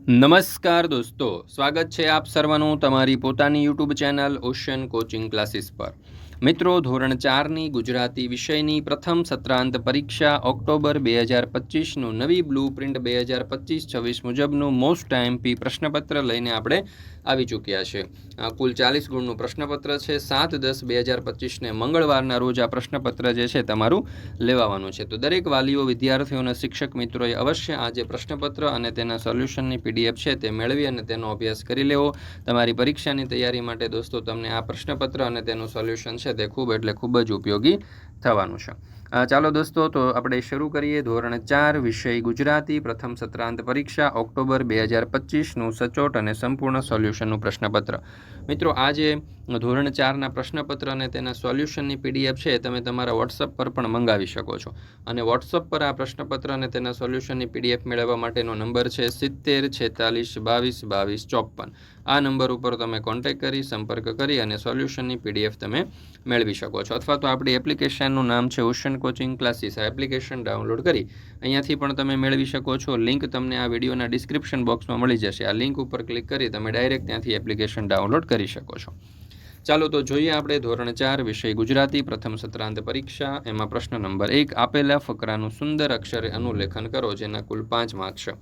નમસ્કાર દોસ્તો, સ્વાગત છે આપ સર્વનું તમારી પોતાની YouTube channel ocean coaching classes પર। મિત્રો, ધોરણ 4ની ગુજરાતી વિષયની પ્રથમ સત્રાંત પરીક્ષા ઓક્ટોબર 2025નું નવી બ્લુ પ્રિન્ટ 2025-26 મુજબનું મોસ્ટ આઈએમપી પ્રશ્નપત્ર લઈને આપણે આવી ચૂક્યા છે। કુલ 40 ગુણનું પ્રશ્નપત્ર છે। 7/10/2025ને મંગળવારના રોજ આ પ્રશ્નપત્ર જે છે તમારું લેવાવાનું છે। તો દરેક વાલીઓ, વિદ્યાર્થીઓ અને શિક્ષક મિત્રોએ અવશ્ય આ જે પ્રશ્નપત્ર અને તેના સોલ્યુશનની પીડીએફ છે તે મેળવી અને તેનો અભ્યાસ કરી લેવો। તમારી પરીક્ષાની તૈયારી માટે દોસ્તો તમને આ પ્રશ્નપત્ર અને તેનું સોલ્યુશન છે તે ખૂબ જ ઉપયોગી થવાનું છે। ચાલો દોસ્તો, તો આપણે શરૂ કરીએ। ધોરણ 4 વિષય ગુજરાતી પ્રથમ સત્રાંત પરીક્ષા ઓક્ટોબર 2025નું સચોટ અને સંપૂર્ણ સોલ્યુશનનું પ્રશ્નપત્ર। મિત્રો, આ જે ધોરણ 4ના પ્રશ્નપત્ર અને તેના સોલ્યુશનની પીડીએફ છે તમે તમારા વોટ્સઅપ પર પણ મંગાવી શકો છો। અને વોટ્સઅપ પર આ પ્રશ્નપત્ર અને તેના સોલ્યુશનની પીડીએફ મેળવવા માટેનો નંબર છે 70 46 22 22 54। આ નંબર ઉપર તમે કોન્ટેક્ટ કરી, સંપર્ક કરી અને સોલ્યુશનની પીડીએફ તમે મેળવી શકો છો। અથવા તો આપણી એપ્લિકેશનનું નામ છે ઓશન કોચિંગ ક્લાસીસ। આ એપ્લિકેશન ડાઉનલોડ કરી અહીંયાથી પણ તમે મેળવી શકો છો। લિંક તમને આ વિડીયોના ડિસ્ક્રિપ્શન બોક્સમાં મળી જશે। આ લિંક ઉપર ક્લિક કરી તમે ડાયરેક્ટ ત્યાંથી એપ્લિકેશન ડાઉનલોડ કરી શકો છો। ચાલો તો જોઈએ આપણે ધોરણ 4 વિષય ગુજરાતી પ્રથમ સત્રાંત પરીક્ષા। એમાં પ્રશ્ન નંબર 1, આપેલા ફકરાનું સુંદર અક્ષરે અનુલેખન કરો, જેના કુલ 5 માર્ક છે।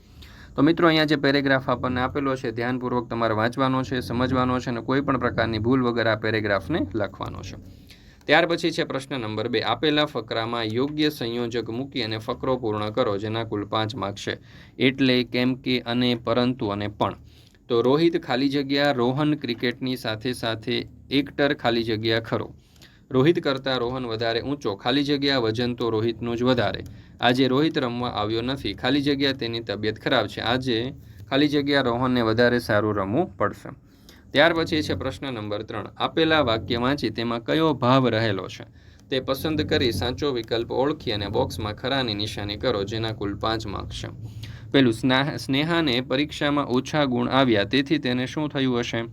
તો મિત્રો, અહીંયા જે પેરેગ્રાફ આપણને આપેલો છે ધ્યાનપૂર્વક તમારે વાંચવાનો છે, સમજવાનો છે અને કોઈ પણ પ્રકારની ભૂલ વગર આ પેરેગ્રાફને લખવાનો છે। ત્યાર પછી છે પ્રશ્ન નંબર 2, આપેલા ફકરામાં યોગ્ય સંયોજક મૂકી અને ફકરો પૂર્ણ કરો, જેના કુલ 5 માર્ક છે। એટલે, કેમ કે, અને, પરંતુ અને પણ। તો રોહિત ખાલી જગ્યા રોહન ક્રિકેટની સાથે સાથે એક્ટર ખાલી જગ્યા ખરો। રોહિત કરતાં રોહન વધારે ઊંચો ખાલી જગ્યા વજન તો રોહિતનું જ વધારે। આજે રોહિત રમવા આવ્યો નથી ખાલી જગ્યા તેની તબિયત ખરાબ છે। આજે ખાલી જગ્યા રોહનને વધારે સારું રમવું પડશે। ત્યાર પછી છે પ્રશ્ન નંબર 3, આપેલા વાક્ય વાંચી તેમાં કયો ભાવ રહેલો છે તે પસંદ કરી સાચો વિકલ્પ ઓળખી અને બોક્સમાં ખરાની નિશાની કરો, જેના કુલ 5 માર્ક છે। પેલું, સ્નેહાને પરીક્ષામાં ઓછા ગુણ આવ્યા તેથી તેને શું થયું હશે?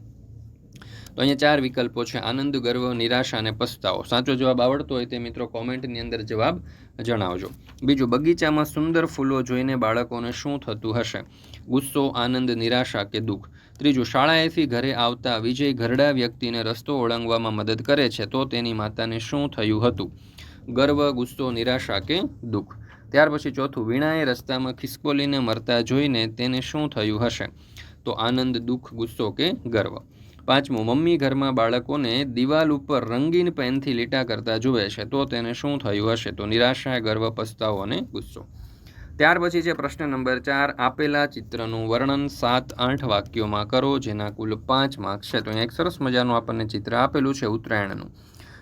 તો અહીંયા 4 વિકલ્પો છે: આનંદ, ગર્વ, નિરાશા અને પસ્તાવો। સાચો જવાબ આવડતો હોય તે મિત્રો કોમેન્ટની અંદર જવાબ જણાવજો। બીજું, બગીચામાં સુંદર ફૂલો જોઈને બાળકોને શું થતું હશે? ગુસ્સો, આનંદ, નિરાશા કે દુઃખ? ત્રીજું, શાળાએથી ઘરે આવતા વિજય ઘરડા વ્યક્તિને રસ્તો ઓળંગવામાં મદદ કરે છે તો તેની માતાને શું થયું હતું? ગર્વ, ગુસ્સો, નિરાશા કે દુઃખ? ત્યાર પછી ચોથું, વીણાએ રસ્તામાં ખિસકોલીને મરતા જોઈને તેને શું થયું હશે? તો આનંદ, દુઃખ, ગુસ્સો કે ગર્વ? પાંચમું, મમ્મી ઘરમાં બાળકોને દિવાલ ઉપર રંગીન પેનથી લીટા કરતા જુએ છે તો તેને શું થયું હશે? તો નિરાશા, ગર્વ, પસ્તાવો અને ગુસ્સો? ત્યાર પછી છે પ્રશ્ન નંબર 4, આપેલા ચિત્રનું વર્ણન 7-8 વાક્યોમાં કરો, જેના કુલ 5 માર્ક છે। તો અહીંયા એક સરસ મજાનું આપણને ચિત્ર આપેલું છે ઉત્તરાયણનું।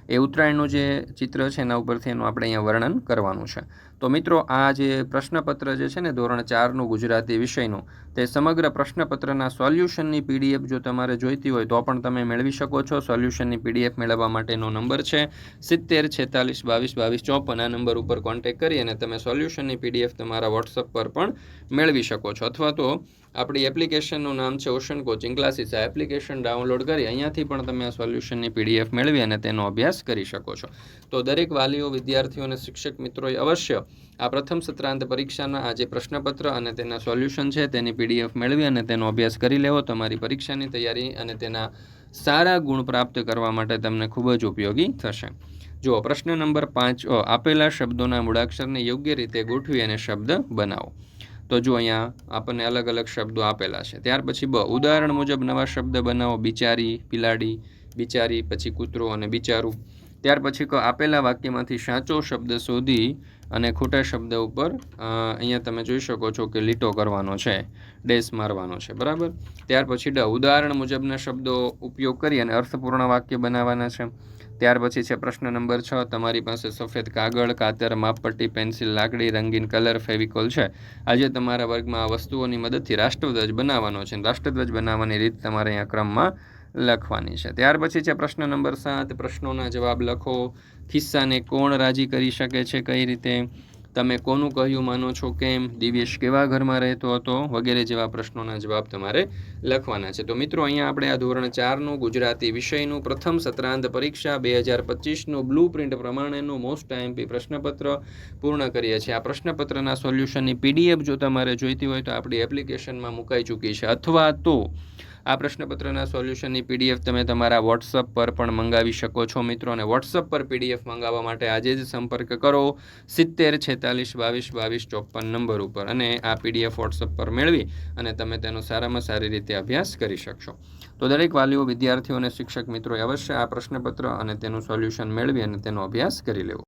એ ઉત્તરાયણનું જે ચિત્ર છે એના ઉપરથી એનું આપણે અહીંયા વર્ણન કરવાનું છે। તો મિત્રો, આ જે પ્રશ્નપત્ર જે છે ને ધોરણ 4નું ગુજરાતી વિષયનું, તે સમગ્ર પ્રશ્નપત્રના સોલ્યુશનની પીડીએફ જો તમારે જોઈતી હોય તો પણ તમે મેળવી શકો છો। સોલ્યુશનની પીડીએફ મેળવવા માટેનો નંબર છે 70 46 22 22 54। આ નંબર ઉપર કોન્ટેક્ટ કરી અને તમે સોલ્યુશનની પીડીએફ તમારા વોટ્સઅપ પર પણ મેળવી શકો છો। અથવા તો આપણી એપ્લિકેશનનું નામ છે ઓશન કોચિંગ ક્લાસીસ। આ એપ્લિકેશન ડાઉનલોડ કરી અહીંયાથી પણ તમે આ સોલ્યુશનની પીડીએફ મેળવી અને તેનો અભ્યાસ કરી શકો છો। તો દરેક વાલીઓ, વિદ્યાર્થીઓ અને શિક્ષક મિત્રોએ અવશ્ય આ પ્રથમ સત્રાંત પરીક્ષાના આ જે પ્રશ્નપત્ર અને તેના સોલ્યુશન છે તેની પીડીએફ મેળવી અને તેનો અભ્યાસ કરી લેવો। તમારી પરીક્ષાની તૈયારી અને તેના સારા ગુણ પ્રાપ્ત કરવા માટે તમને ખૂબ જ ઉપયોગી થશે। જુઓ, પ્રશ્ન નંબર 5, આપેલા શબ્દોના મૂળાક્ષરને યોગ્ય રીતે ગોઠવી અને શબ્દ બનાવો। તો જો અહીંયા આપણને અલગ અલગ શબ્દો આપેલા છે। ત્યાર પછી ઉદાહરણ મુજબ નવા શબ્દ બનાવો: બિચારી, બિલાડી, બિચારી, પછી કૂતરો અને બિચારું। ત્યાર પછી આપેલા વાક્યમાંથી સાચો શબ્દ શોધી અને ખોટા શબ્દ ઉપર અહીંયા તમે જોઈ શકો છો કે લીટો કરવાનો છે, ડેશ મારવાનો છે, બરાબર। ત્યાર પછી ઉદાહરણ મુજબના શબ્દો ઉપયોગ કરી અને અર્થપૂર્ણ વાક્ય બનાવવાના છે। ત્યાર પછી છે પ્રશ્ન નંબર 6, તમારી પાસે સફેદ કાગળ, કાતર, માપપટ્ટી, પેન્સિલ, લાકડી, રંગીન કલર, ફેવિકોલ છે। આજે તમારા વર્ગમાં આ વસ્તુઓની મદદથી રાષ્ટ્રધ્વજ બનાવવાનો છે। રાષ્ટ્રધ્વજ બનાવવાની રીત તમારે અહીંયા ક્રમમાં લખવાની છે। ત્યાર પછી છે પ્રશ્ન નંબર 7, પ્રશ્નોના જવાબ લખો। ખિસ્સાને કોણ રાજી કરી શકે છે? કઈ રીતે? તમે કોનું કહ્યું માનો છો કેમ, દિવ્યેશ કેવા ઘરમાં રહેતો હતો, વગેરે જેવા પ્રશ્નોના જવાબ તમારે લખવાના છે. તો મિત્રો અહીંયા આપણે આ ધોરણ 4નું ગુજરાતી વિષયનું પ્રથમ સત્રાંત પરીક્ષા 2025નું બ્લુ પ્રિન્ટ પ્રમાણેનું મોસ્ટ આઈએમપી પ્રશ્નપત્ર પૂર્ણ કરીએ છીએ. આ પ્રશ્નપત્રના સોલ્યુશનની PDF જો તમારે જોઈતી હોય તો આપણી એપ્લિકેશનમાં મુકાઈ ચૂકી છે, અથવા તો આ પ્રશ્નપત્રના સોલ્યુશનની PDF તમે તમારા વોટ્સઅપ પર પણ મંગાવી શકો છો મિત્રો. અને વોટ્સઅપ પર PDF મંગાવવા માટે આજે જ સંપર્ક કરો 70 46 22 22 54 નંબર ઉપર, અને આ PDF વોટ્સઅપ પર મેળવી અને તમે તેનો સારામાં સારી રીતે અભ્યાસ કરી શકશો. તો દરેક વાલીઓ, વિદ્યાર્થીઓ અને શિક્ષક મિત્રોએ અવશ્ય આ પ્રશ્નપત્ર અને તેનું સોલ્યુશન મેળવી અને તેનો અભ્યાસ કરી લેવો.